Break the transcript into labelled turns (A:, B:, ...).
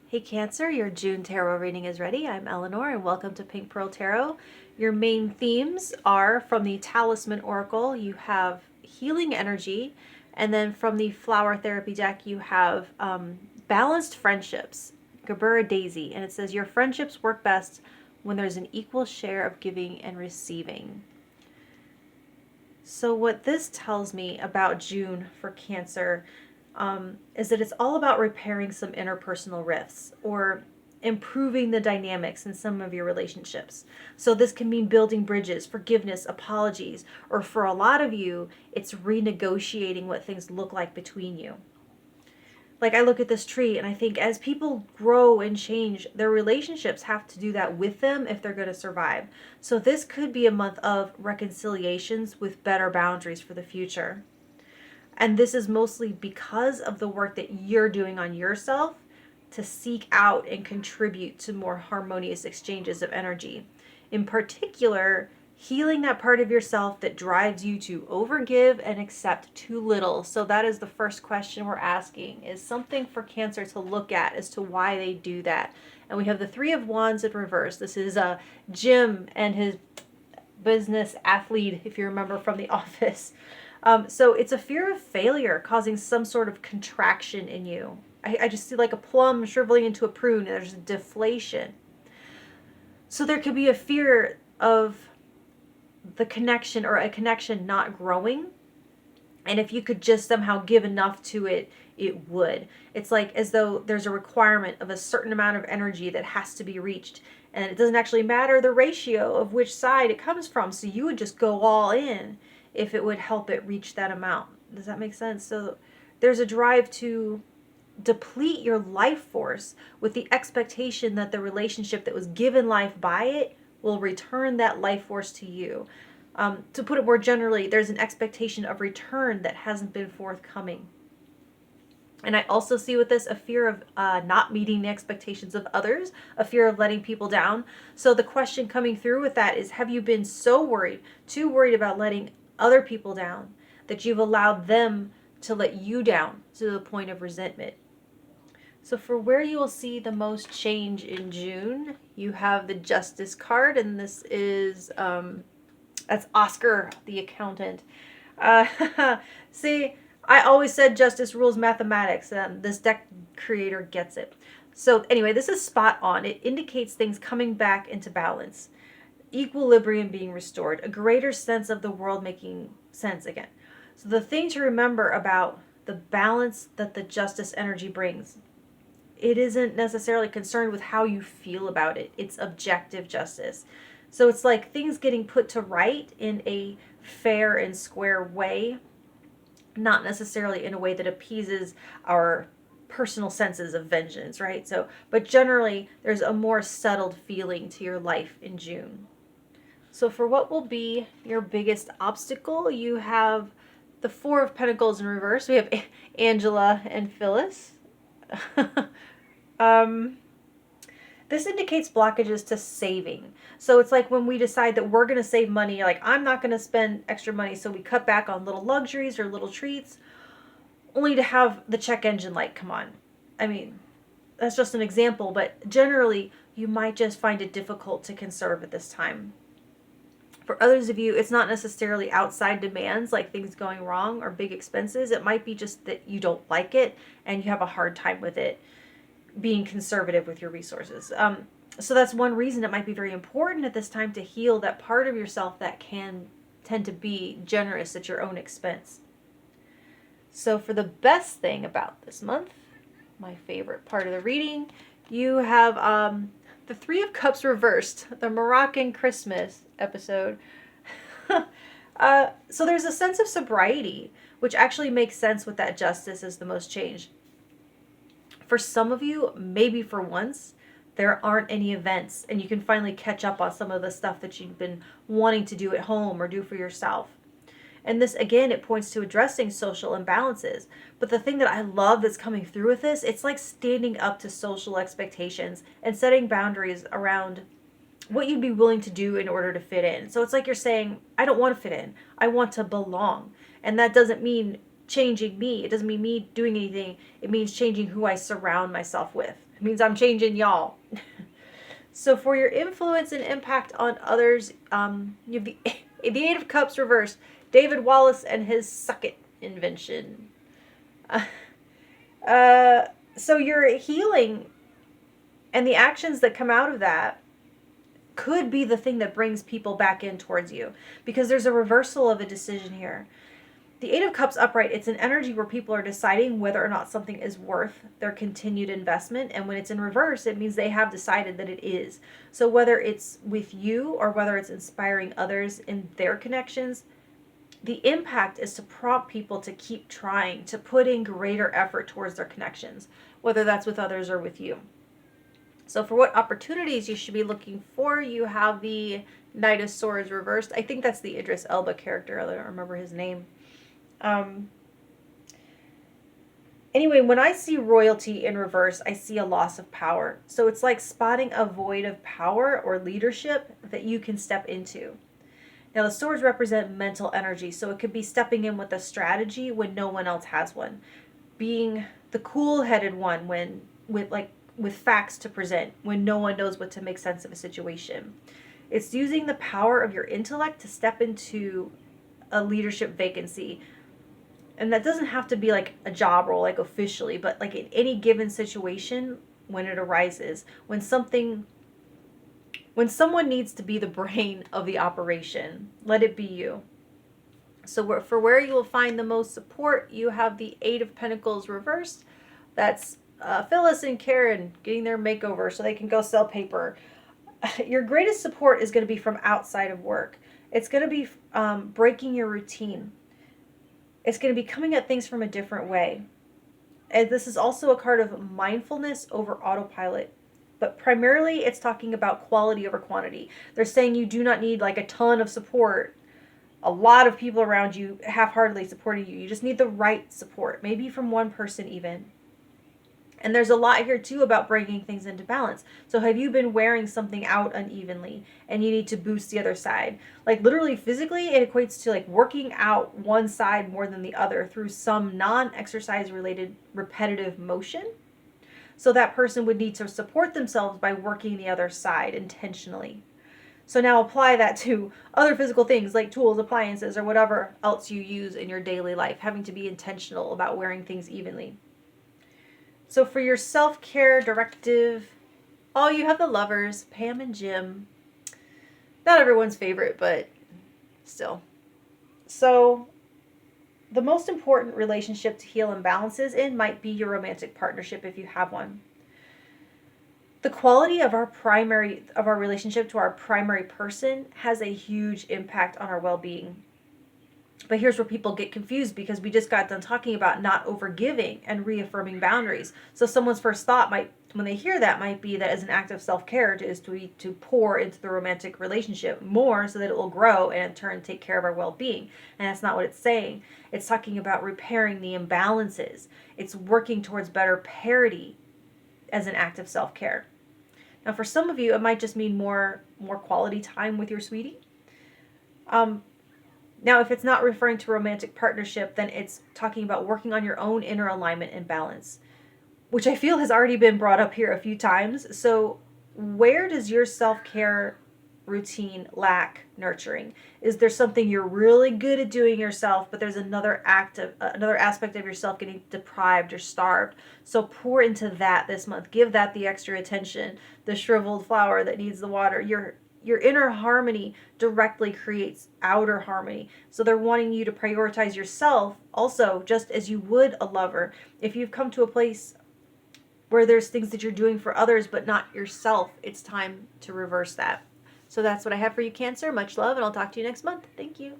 A: Hey Cancer, your June tarot reading is ready. I'm Eleanor and welcome to Pink Pearl Tarot. Your main themes are from the Talisman Oracle, you have healing energy, and then from the Flower Therapy deck, you have balanced friendships, Gabura Daisy, and it says your friendships work best when there's an equal share of giving and receiving. So what this tells me about June for Cancer is that it's all about repairing some interpersonal rifts or improving the dynamics in some of your relationships. So this can mean building bridges, forgiveness, apologies, or for a lot of you, it's renegotiating what things look like between you. Like I look at this tree and I think as people grow and change, their relationships have to do that with them if they're going to survive. So this could be a month of reconciliations with better boundaries for the future. And this is mostly because of the work that you're doing on yourself to seek out and contribute to more harmonious exchanges of energy. In particular, healing that part of yourself that drives you to overgive and accept too little. So that is the first question we're asking, is something for Cancer to look at as to why they do that. And we have the Three of Wands in reverse. This is Jim and his business athlete, if you remember from The Office. So it's a fear of failure causing some sort of contraction in you. I just see like a plum shriveling into a prune. There's a deflation. So there could be a fear of the connection or a connection not growing. And if you could just somehow give enough to it, it would. It's like as though there's a requirement of a certain amount of energy that has to be reached. And it doesn't actually matter the ratio of which side it comes from. So you would just go all in if it would help it reach that amount. Does that make sense? So there's a drive to deplete your life force with the expectation that the relationship that was given life by it will return that life force to you. To put it more generally, there's an expectation of return that hasn't been forthcoming. And I also see with this a fear of not meeting the expectations of others, a fear of letting people down. So the question coming through with that is, have you been so worried, too worried about letting other people down, that you've allowed them to let you down to the point of resentment? So for where you will see the most change in June, you have the Justice card, and this is, that's Oscar, the accountant. See, I always said justice rules mathematics, and this deck creator gets it. So anyway, this is spot on. It indicates things coming back into balance, equilibrium being restored, a greater sense of the world making sense again. So the thing to remember about the balance that the justice energy brings, it isn't necessarily concerned with how you feel about it. It's objective justice. So it's like things getting put to right in a fair and square way, not necessarily in a way that appeases our personal senses of vengeance, right? So, but generally, there's a more settled feeling to your life in June. So for what will be your biggest obstacle, you have the Four of Pentacles in reverse. We have Angela and Phyllis. This indicates blockages to saving. So it's like when we decide that we're going to save money, like I'm not going to spend extra money, so we cut back on little luxuries or little treats, only to have the check engine light come on. I mean, that's just an example, but generally you might just find it difficult to conserve at this time. For others of you, it's not necessarily outside demands like things going wrong or big expenses. It might be just that you don't like it and you have a hard time with it, being conservative with your resources. So that's one reason it might be very important at this time to heal that part of yourself that can tend to be generous at your own expense. So for the best thing about this month, my favorite part of the reading, you have the Three of Cups reversed, the Moroccan Christmas episode. So there's a sense of sobriety, which actually makes sense with that justice as the most change. For some of you, maybe for once, there aren't any events and you can finally catch up on some of the stuff that you've been wanting to do at home or do for yourself. And this, again, it points to addressing social imbalances. But the thing that I love that's coming through with this, it's like standing up to social expectations and setting boundaries around what you'd be willing to do in order to fit in. So it's like you're saying, I don't want to fit in. I want to belong. And that doesn't mean changing me. It doesn't mean me doing anything. It means changing who I surround myself with. It means I'm changing y'all. So for your influence and impact on others, you have the Eight of Cups reversed. David Wallace and his suck it invention. So your healing and the actions that come out of that could be the thing that brings people back in towards you, because there's a reversal of a decision here. The Eight of Cups upright, it's an energy where people are deciding whether or not something is worth their continued investment. And when it's in reverse, it means they have decided that it is. So whether it's with you or whether it's inspiring others in their connections, the impact is to prompt people to keep trying, to put in greater effort towards their connections, whether that's with others or with you. So for what opportunities you should be looking for, you have the Knight of Swords reversed. I think that's the Idris Elba character. I don't remember his name. Anyway, when I see royalty in reverse, I see a loss of power. So it's like spotting a void of power or leadership that you can step into. Now, the swords represent mental energy, so it could be stepping in with a strategy when no one else has one. Being the cool-headed one when with facts to present when no one knows what to make sense of a situation. It's using the power of your intellect to step into a leadership vacancy. And that doesn't have to be like a job role, like officially, but like in any given situation when it arises, when someone needs to be the brain of the operation, let it be you. So for where you will find the most support, you have the Eight of Pentacles reversed. That's Phyllis and Karen getting their makeover so they can go sell paper. Your greatest support is going to be from outside of work. It's going to be breaking your routine. It's going to be coming at things from a different way. And this is also a card of mindfulness over autopilot. But primarily it's talking about quality over quantity. They're saying you do not need like a ton of support. A lot of people around you half-heartedly supporting you. You just need the right support. Maybe from one person even. And there's a lot here too about bringing things into balance. So have you been wearing something out unevenly and you need to boost the other side? Like literally physically, it equates to like working out one side more than the other through some non-exercise related repetitive motion. So that person would need to support themselves by working the other side intentionally. So now apply that to other physical things like tools, appliances, or whatever else you use in your daily life, having to be intentional about wearing things evenly. So for your self-care directive, you have the Lovers, Pam and Jim. Not everyone's favorite, but still. So the most important relationship to heal imbalances in might be your romantic partnership if you have one. The quality of our relationship to our primary person has a huge impact on our well-being. But here's where people get confused, because we just got done talking about not overgiving and reaffirming boundaries. So someone's first thought might, when they hear that, might be that as an act of self-care is to pour into the romantic relationship more so that it will grow and in turn take care of our well-being. And that's not what it's saying. It's talking about repairing the imbalances. It's working towards better parity as an act of self-care. Now, for some of you, it might just mean more quality time with your sweetie. Now, if it's not referring to romantic partnership, then it's talking about working on your own inner alignment and balance, which I feel has already been brought up here a few times. So where does your self-care routine lack nurturing? Is there something you're really good at doing yourself, but there's another aspect of yourself getting deprived or starved? So pour into that this month. Give that the extra attention. The shriveled flower that needs the water. Your inner harmony directly creates outer harmony. So they're wanting you to prioritize yourself also, just as you would a lover. If you've come to a place where there's things that you're doing for others but not yourself, it's time to reverse that. So that's what I have for you, Cancer. Much love, and I'll talk to you next month. Thank you.